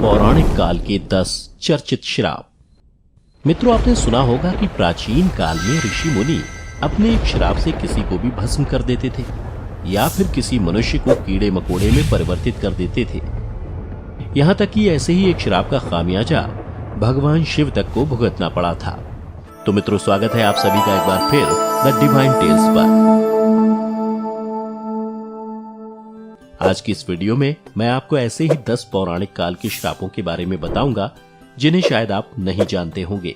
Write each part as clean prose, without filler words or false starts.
पौराणिक काल के 10 चर्चित श्राप। मित्रों, आपने सुना होगा कि प्राचीन काल में ऋषि मुनि अपने एक श्राप से किसी को भी भस्म कर देते थे या फिर किसी मनुष्य को कीड़े मकोड़े में परिवर्तित कर देते थे। यहाँ तक कि ऐसे ही एक श्राप का खामियाजा भगवान शिव तक को भुगतना पड़ा था। तो मित्रों, स्वागत है आप सभी का एक बार फिर द डिवाइन टेल्स पर। आज की इस वीडियो में मैं आपको ऐसे ही 10 पौराणिक काल के श्रापों के बारे में बताऊंगा जिन्हें शायद आप नहीं जानते होंगे।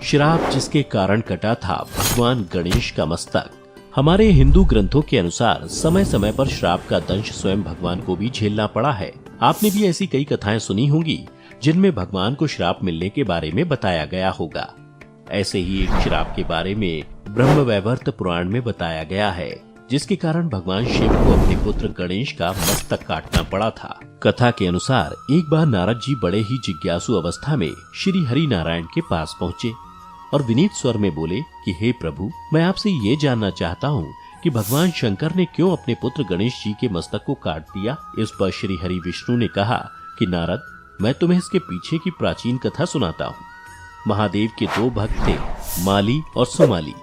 श्राप जिसके कारण कटा था भगवान गणेश का मस्तक। हमारे हिंदू ग्रंथों के अनुसार समय समय पर श्राप का दंश स्वयं भगवान को भी झेलना पड़ा है। आपने भी ऐसी कई कथाएं सुनी होंगी जिनमें भगवान को श्राप मिलने के बारे में बताया गया होगा। ऐसे ही एक श्राप के बारे में ब्रह्मवैवर्त पुराण में बताया गया है, जिसके कारण भगवान शिव को अपने पुत्र गणेश का मस्तक काटना पड़ा था। कथा के अनुसार एक बार नारद जी बड़े ही जिज्ञासु अवस्था में श्री हरि नारायण के पास पहुँचे और विनीत स्वर में बोले कि हे प्रभु, मैं आपसे ये जानना चाहता हूँ कि भगवान शंकर ने क्यों अपने पुत्र गणेश जी के मस्तक को काट दिया। इस पर श्री हरि विष्णु ने कहा कि नारद, मैं तुम्हें इसके पीछे की प्राचीन कथा सुनाता हूँ। महादेव के 2 भक्त थे, माली और सुमाली।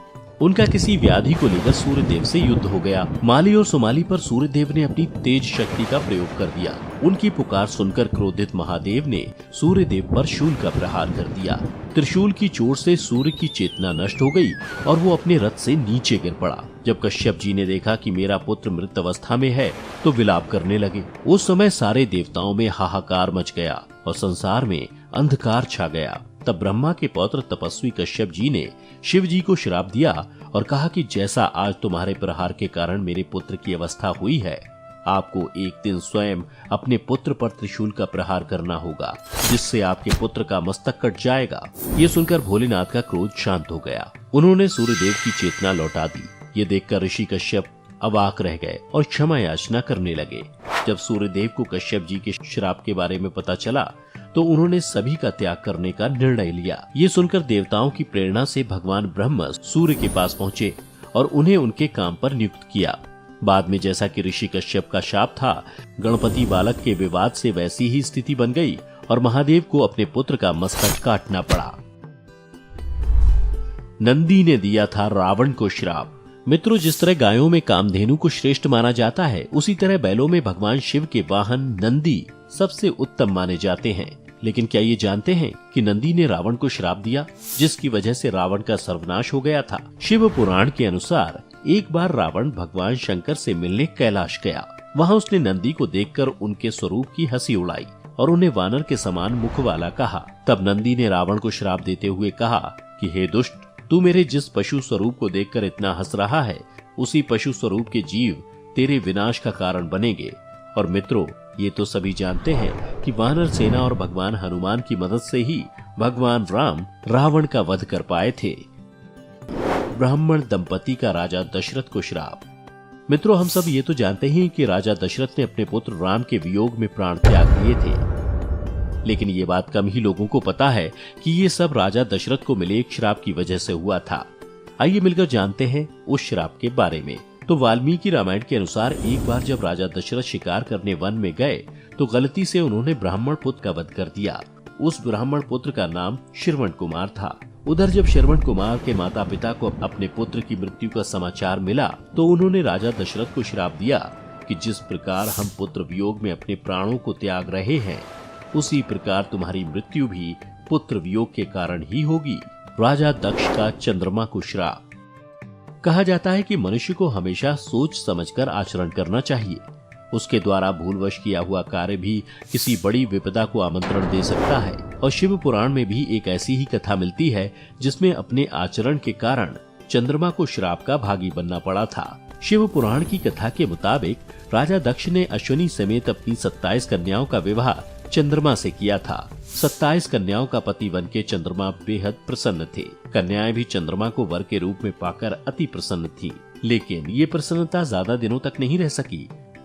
उनका किसी व्याधि को लेकर सूर्यदेव से युद्ध हो गया। माली और सुमाली पर सूर्यदेव ने अपनी तेज शक्ति का प्रयोग कर दिया। उनकी पुकार सुनकर क्रोधित महादेव ने सूर्यदेव पर शूल का प्रहार कर दिया। त्रिशूल की चोट से सूर्य की चेतना नष्ट हो गई और वो अपने रथ से नीचे गिर पड़ा। जब कश्यप जी ने देखा कि मेरा पुत्र मृत अवस्था में है तो विलाप करने लगे। उस समय सारे देवताओं में हाहाकार मच गया और संसार में अंधकार छा गया। तब ब्रह्मा के पौत्र तपस्वी कश्यप जी ने शिव जी को श्राप दिया और कहा कि जैसा आज तुम्हारे प्रहार के कारण मेरे पुत्र की अवस्था हुई है, आपको एक दिन स्वयं अपने पुत्र पर त्रिशूल का प्रहार करना होगा, जिससे आपके पुत्र का मस्तक कट जाएगा। ये सुनकर भोलेनाथ का क्रोध शांत हो गया। उन्होंने सूर्यदेव की चेतना लौटा दी। ये देखकर ऋषि कश्यप अवाक रह गए और क्षमा याचना करने लगे। जब सूर्यदेव को कश्यप जी के श्राप के बारे में पता चला तो उन्होंने सभी का त्याग करने का निर्णय लिया। ये सुनकर देवताओं की प्रेरणा से भगवान ब्रह्मा सूर्य के पास पहुँचे और उन्हें उनके काम पर नियुक्त किया। बाद में जैसा कि ऋषि कश्यप का शाप था, गणपति बालक के विवाद से वैसी ही स्थिति बन गई और महादेव को अपने पुत्र का मस्तक काटना पड़ा। नंदी ने दिया था रावण को श्राप। मित्रों, जिस तरह गायों में कामधेनु को श्रेष्ठ माना जाता है, उसी तरह बैलों में भगवान शिव के वाहन नंदी सबसे उत्तम माने जाते हैं। लेकिन क्या ये जानते हैं कि नंदी ने रावण को श्राप दिया, जिसकी वजह से रावण का सर्वनाश हो गया था। शिव पुराण के अनुसार एक बार रावण भगवान शंकर से मिलने कैलाश गया। वहाँ उसने नंदी को देखकर उनके स्वरूप की हंसी उड़ाई और उन्हें वानर के समान मुख वाला कहा। तब नंदी ने रावण को श्राप देते हुए कहा कि हे दुष्ट, तू मेरे जिस पशु स्वरूप को देखकर इतना हंस रहा है, उसी पशु स्वरूप के जीव तेरे विनाश का कारण बनेंगे। और मित्रों, ये तो सभी जानते हैं कि वानर सेना और भगवान हनुमान की मदद से ही भगवान राम रावण का वध कर पाए थे। ब्राह्मण दंपति का राजा दशरथ को श्राप। मित्रों, हम सब ये तो जानते हैं कि राजा दशरथ ने अपने पुत्र राम के वियोग में प्राण त्याग दिए थे, लेकिन ये बात कम ही लोगों को पता है कि ये सब राजा दशरथ को मिले एक श्राप की वजह से हुआ था। आइए मिलकर जानते हैं उस श्राप के बारे में। तो वाल्मीकि रामायण के अनुसार एक बार जब राजा दशरथ शिकार करने वन में गए तो गलती से उन्होंने ब्राह्मण पुत्र का वध कर दिया। उस ब्राह्मण पुत्र का नाम श्रवण कुमार था। उधर जब श्रवण कुमार के माता पिता को अपने पुत्र की मृत्यु का समाचार मिला तो उन्होंने राजा दशरथ को श्राप दिया कि जिस प्रकार हम पुत्र वियोग में अपने प्राणों को त्याग रहे हैं, उसी प्रकार तुम्हारी मृत्यु भी पुत्र वियोग के कारण ही होगी। राजा दक्ष का चंद्रमा को श्राप। कहा जाता है कि मनुष्य को हमेशा सोच समझकर आचरण करना चाहिए। उसके द्वारा भूलवश किया हुआ कार्य भी किसी बड़ी विपदा को आमंत्रण दे सकता है। और शिव पुराण में भी एक ऐसी ही कथा मिलती है जिसमें अपने आचरण के कारण चंद्रमा को श्राप का भागी बनना पड़ा था। शिव पुराण की कथा के मुताबिक राजा दक्ष ने अश्विनी समेत अपनी 27 कन्याओं का विवाह चंद्रमा से किया था। 27 कन्याओं का पति बन के चंद्रमा बेहद प्रसन्न थे। कन्याएं भी चंद्रमा को वर के रूप में पाकर अति प्रसन्न थीं। लेकिन ये प्रसन्नता ज्यादा दिनों तक नहीं रह सकी,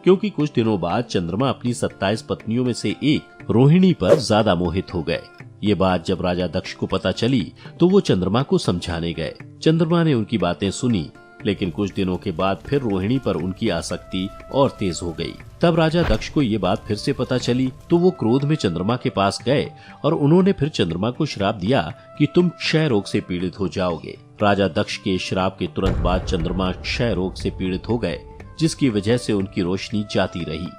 क्योंकि कुछ दिनों बाद चंद्रमा अपनी 27 पत्नियों में से एक रोहिणी पर ज्यादा मोहित हो गए। ये बात जब राजा दक्ष को पता चली तो वो चंद्रमा को समझाने गए। चंद्रमा ने उनकी बातें सुनी लेकिन कुछ दिनों के बाद फिर रोहिणी पर उनकी आसक्ति और तेज हो गई। तब राजा दक्ष को ये बात फिर से पता चली तो वो क्रोध में चंद्रमा के पास गए और उन्होंने फिर चंद्रमा को श्राप दिया कि तुम क्षय रोग से पीड़ित हो जाओगे। राजा दक्ष के श्राप के तुरंत बाद चंद्रमा क्षय रोग से पीड़ित हो गए, जिसकी वजह से उनकी रोशनी जाती रही।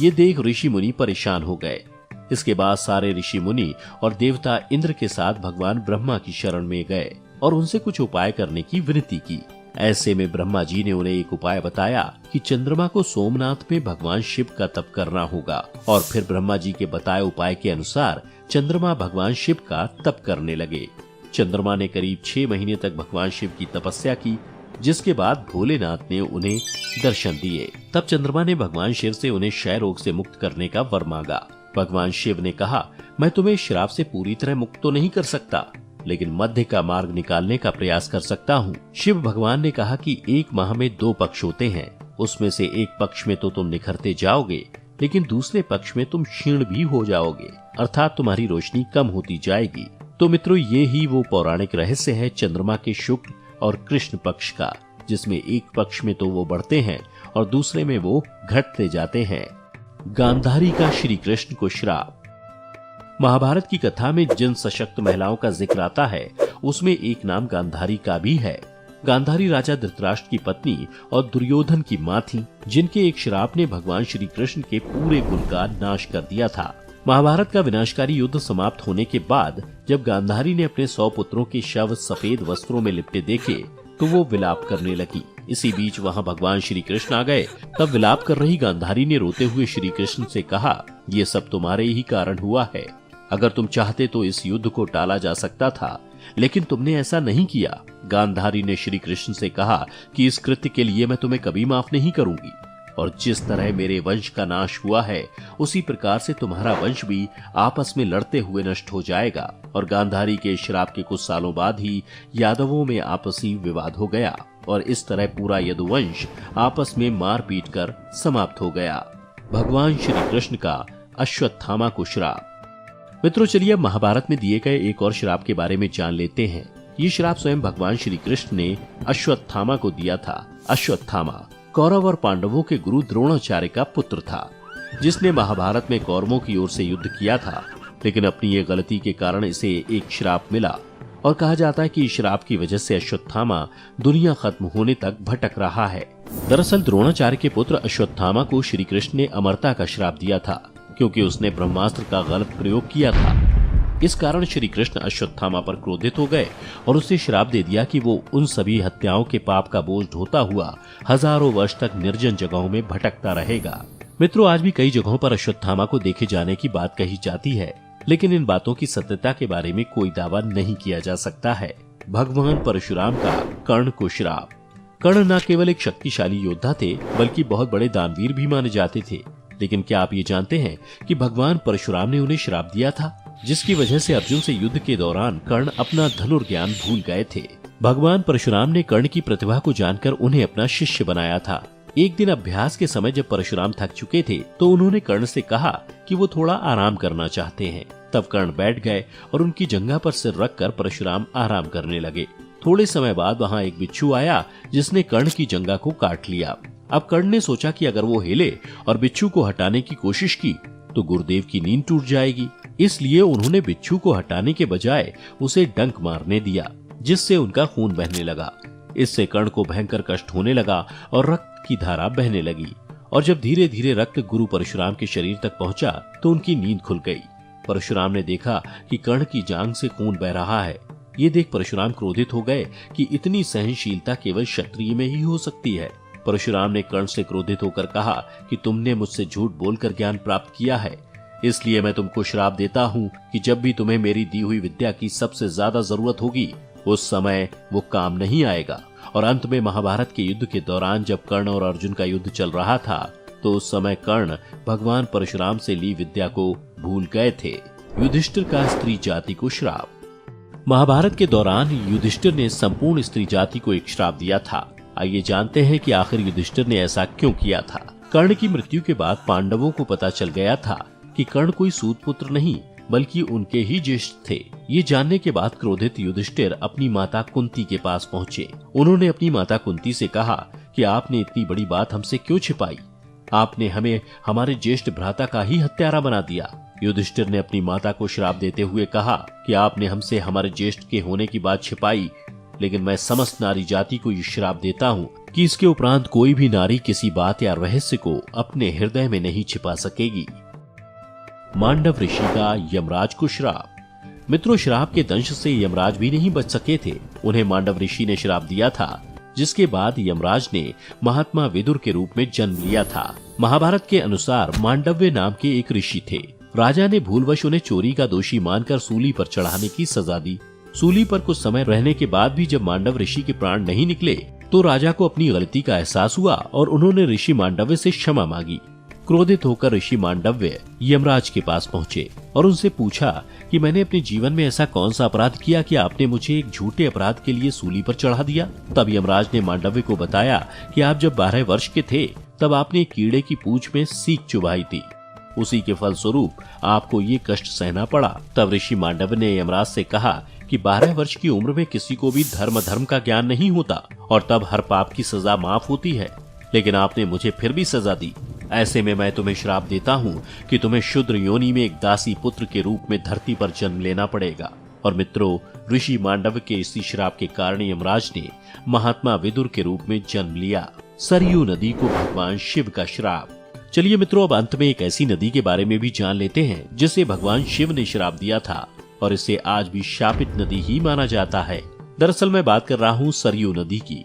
ये देख ऋषि मुनि परेशान हो गए। इसके बाद सारे ऋषि मुनि और देवता इंद्र के साथ भगवान ब्रह्मा की शरण में गए और उनसे कुछ उपाय करने की विनती की। ऐसे में ब्रह्मा जी ने उन्हें एक उपाय बताया कि चंद्रमा को सोमनाथ में भगवान शिव का तप करना होगा और फिर ब्रह्मा जी के बताए उपाय के अनुसार चंद्रमा भगवान शिव का तप करने लगे। चंद्रमा ने करीब 6 महीने तक भगवान शिव की तपस्या की, जिसके बाद भोलेनाथ ने उन्हें दर्शन दिए। तब चंद्रमा ने भगवान शिव से उन्हें क्षय रोग से मुक्त करने का वर मांगा। भगवान शिव ने कहा, मैं तुम्हें श्राप से पूरी तरह मुक्त तो नहीं कर सकता, लेकिन मध्य का मार्ग निकालने का प्रयास कर सकता हूँ। शिव भगवान ने कहा कि 1 माह में 2 पक्ष होते हैं, उसमें से एक पक्ष में तो तुम निखरते जाओगे, लेकिन दूसरे पक्ष में तुम क्षीण भी हो जाओगे, अर्थात तुम्हारी रोशनी कम होती जाएगी। तो मित्रों, ये ही वो पौराणिक रहस्य है चंद्रमा के शुक्ल और कृष्ण पक्ष का, जिसमें एक पक्ष में तो वो बढ़ते हैं और दूसरे में वो घटते जाते हैं। गांधारी का श्री कृष्ण को श्राप। महाभारत की कथा में जिन सशक्त महिलाओं का जिक्र आता है उसमें एक नाम गांधारी का भी है। गांधारी राजा धृतराष्ट्र की पत्नी और दुर्योधन की मां थी, जिनके एक श्राप ने भगवान श्री कृष्ण के पूरे कुल का नाश कर दिया था। महाभारत का विनाशकारी युद्ध समाप्त होने के बाद जब गांधारी ने अपने 100 पुत्रों के शव सफेद वस्त्रों में लिपटे देखे तो वो विलाप करने लगी। इसी बीच वहां भगवान श्री कृष्ण आ गए। तब विलाप कर रही गांधारी ने रोते हुए श्री कृष्ण से कहा, ये सब तुम्हारे ही कारण हुआ है। अगर तुम चाहते तो इस युद्ध को टाला जा सकता था, लेकिन तुमने ऐसा नहीं किया। गांधारी ने श्री कृष्ण से कहा कि इस कृत्य के लिए मैं तुम्हें कभी माफ नहीं करूंगी, और जिस तरह मेरे वंश का नाश हुआ है उसी प्रकार से तुम्हारा वंश भी आपस में लड़ते हुए नष्ट हो जाएगा। और गांधारी के श्राप के कुछ सालों बाद ही यादवों में आपसी विवाद हो गया और इस तरह पूरा यदुवंश आपस में मार पीट कर समाप्त हो गया। भगवान श्री कृष्ण का अश्वत्थामा को श्राप। मित्रों, चलिए महाभारत में दिए गए एक और श्राप के बारे में जान लेते हैं। ये श्राप स्वयं भगवान श्री कृष्ण ने अश्वत्थामा को दिया था। अश्वत्थामा कौरव और पांडवों के गुरु द्रोणाचार्य का पुत्र था, जिसने महाभारत में कौरवों की ओर से युद्ध किया था, लेकिन अपनी ये गलती के कारण इसे एक श्राप मिला और कहा जाता है कि इस श्राप की वजह से अश्वत्थामा दुनिया खत्म होने तक भटक रहा है। दरअसल द्रोणाचार्य के पुत्र अश्वत्थामा को श्री कृष्ण ने अमरता का श्राप दिया था, क्योंकि उसने ब्रह्मास्त्र का गलत प्रयोग किया था। इस कारण श्री कृष्ण अश्वत्थामा पर क्रोधित हो गए और उसे श्राप दे दिया कि वो उन सभी हत्याओं के पाप का बोझ ढोता हुआ हजारों वर्ष तक निर्जन जगहों में भटकता रहेगा। मित्रों, आज भी कई जगहों पर अश्वत्थामा को देखे जाने की बात कही जाती है, लेकिन इन बातों की सत्यता के बारे में कोई दावा नहीं किया जा सकता है। भगवान परशुराम का कर्ण को श्राप। कर्ण न केवल एक शक्तिशाली योद्धा थे, बल्कि बहुत बड़े दानवीर भी माने जाते थे। लेकिन क्या आप ये जानते हैं कि भगवान परशुराम ने उन्हें श्राप दिया था, जिसकी वजह से अर्जुन से युद्ध के दौरान कर्ण अपना धनुर्ज्ञान भूल गए थे। भगवान परशुराम ने कर्ण की प्रतिभा को जानकर उन्हें अपना शिष्य बनाया था। एक दिन अभ्यास के समय जब परशुराम थक चुके थे तो उन्होंने कर्ण से कहा कि वो थोड़ा आराम करना चाहते हैं। तब कर्ण बैठ गए और उनकी जंघा पर सिर रखकर परशुराम आराम करने लगे। थोड़े समय बाद वहाँ एक बिच्छू आया, जिसने कर्ण की जंघा को काट लिया। अब कर्ण ने सोचा कि अगर वो हिले और बिच्छू को हटाने की कोशिश की तो गुरुदेव की नींद टूट जाएगी। इसलिए उन्होंने बिच्छू को हटाने के बजाय उसे डंक मारने दिया, जिससे उनका खून बहने लगा। इससे कर्ण को भयंकर कष्ट होने लगा और रक्त की धारा बहने लगी। और जब धीरे धीरे रक्त गुरु परशुराम के शरीर तक पहुंचा तो उनकी नींद खुल गई। परशुराम ने देखा कि कर्ण की जांघ से खून बह रहा है। ये देख परशुराम क्रोधित हो गए कि इतनी सहनशीलता केवल क्षत्रिय में ही हो सकती है। परशुराम ने कर्ण से क्रोधित होकर कहा कि तुमने मुझसे झूठ बोलकर ज्ञान प्राप्त किया है, इसलिए मैं तुमको श्राप देता हूँ कि जब भी तुम्हें मेरी दी हुई विद्या की सबसे ज्यादा जरूरत होगी उस समय वो काम नहीं आएगा। और अंत में महाभारत के युद्ध के दौरान जब कर्ण और अर्जुन का युद्ध चल रहा था तो उस समय कर्ण भगवान परशुराम से ली विद्या को भूल गए थे। युधिष्ठिर का स्त्री जाति को श्राप। महाभारत के दौरान युधिष्ठिर ने संपूर्ण स्त्री जाति को एक श्राप दिया था। आइए जानते हैं कि आखिर युधिष्ठिर ने ऐसा क्यों किया था। कर्ण की मृत्यु के बाद पांडवों को पता चल गया था कि कर्ण कोई सूत पुत्र नहीं बल्कि उनके ही ज्येष्ठ थे। ये जानने के बाद क्रोधित युधिष्ठिर अपनी माता कुंती के पास पहुँचे। उन्होंने अपनी माता कुंती से कहा कि आपने इतनी बड़ी बात हमसे क्यों छिपाई? आपने हमें हमारे ज्येष्ठ भ्राता का ही हत्यारा बना दिया। युधिष्ठिर ने अपनी माता को श्राप देते हुए कहा कि आपने हमसे हमारे ज्येष्ठ के होने की बात छिपाई, लेकिन मैं समस्त नारी जाति को ये श्राप देता हूँ कि इसके उपरांत कोई भी नारी किसी बात या रहस्य को अपने हृदय में नहीं छिपा सकेगी। मांडव ऋषि का यमराज को श्राप। मित्रों, श्राप के दंश से यमराज भी नहीं बच सके थे। उन्हें मांडव ऋषि ने श्राप दिया था, जिसके बाद यमराज ने महात्मा विदुर के रूप में जन्म लिया था। महाभारत के अनुसार मांडव्य नाम के एक ऋषि थे। राजा ने भूलवश उन्हें चोरी का दोषी मानकर सूली पर चढ़ाने की सजा दी। सूली पर कुछ समय रहने के बाद भी जब मांडव ऋषि के प्राण नहीं निकले तो राजा को अपनी गलती का एहसास हुआ और उन्होंने ऋषि मांडव्य से क्षमा मांगी। क्रोधित होकर ऋषि मांडव्य यमराज के पास पहुँचे और उनसे पूछा कि मैंने अपने जीवन में ऐसा कौन सा अपराध किया कि आपने मुझे एक झूठे अपराध के लिए सूली पर चढ़ा दिया। तब यमराज ने मांडव्य को बताया कि आप जब 12 वर्ष के थे तब आपने कीड़े की पूंछ में सीक चुभाई थी। उसी के फलस्वरूप आपको ये कष्ट सहना पड़ा। तब ऋषि मांडव्य ने यमराज से कहा कि 12 वर्ष की उम्र में किसी को भी धर्म का ज्ञान नहीं होता और तब हर पाप की सजा माफ होती है, लेकिन आपने मुझे फिर भी सजा दी। ऐसे में मैं तुम्हें श्राप देता हूँ कि तुम्हें शूद्र योनि में एक दासी पुत्र के रूप में धरती पर जन्म लेना पड़ेगा। और मित्रों, ऋषि मांडव के इसी श्राप के कारण यमराज ने महात्मा विदुर के रूप में जन्म लिया। सरयू नदी को भगवान शिव का श्राप। चलिए मित्रों, अब अंत में एक ऐसी नदी के बारे में भी जान लेते हैं जिसे भगवान शिव ने श्राप दिया था और इसे आज भी शापित नदी ही माना जाता है। दरअसल मैं बात कर रहा हूँ सरयू नदी की।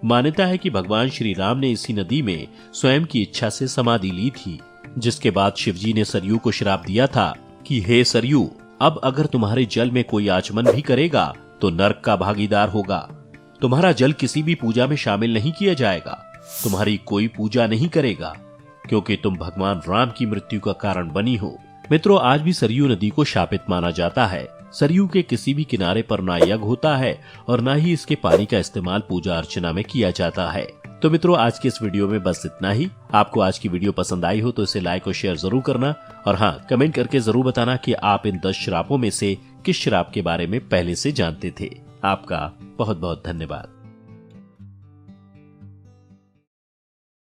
मान्यता है कि भगवान श्री राम ने इसी नदी में स्वयं की इच्छा से समाधि ली थी, जिसके बाद शिवजी ने सरयू को श्राप दिया था कि हे सरयू, अब अगर तुम्हारे जल में कोई आचमन भी करेगा तो नरक का भागीदार होगा। तुम्हारा जल किसी भी पूजा में शामिल नहीं किया जाएगा, तुम्हारी कोई पूजा नहीं करेगा, क्योंकि तुम भगवान राम की मृत्यु का कारण बनी हो। मित्रों, आज भी सरयू नदी को शापित माना जाता है। सरयू के किसी भी किनारे पर ना यज्ञ होता है और ना ही इसके पानी का इस्तेमाल पूजा अर्चना में किया जाता है। तो मित्रों, आज के इस वीडियो में बस इतना ही। आपको आज की वीडियो पसंद आई हो तो इसे लाइक और शेयर जरूर करना और हाँ, कमेंट करके जरूर बताना कि आप इन 10 श्रापों में से किस श्राप के बारे में पहले से जानते थे। आपका बहुत बहुत धन्यवाद।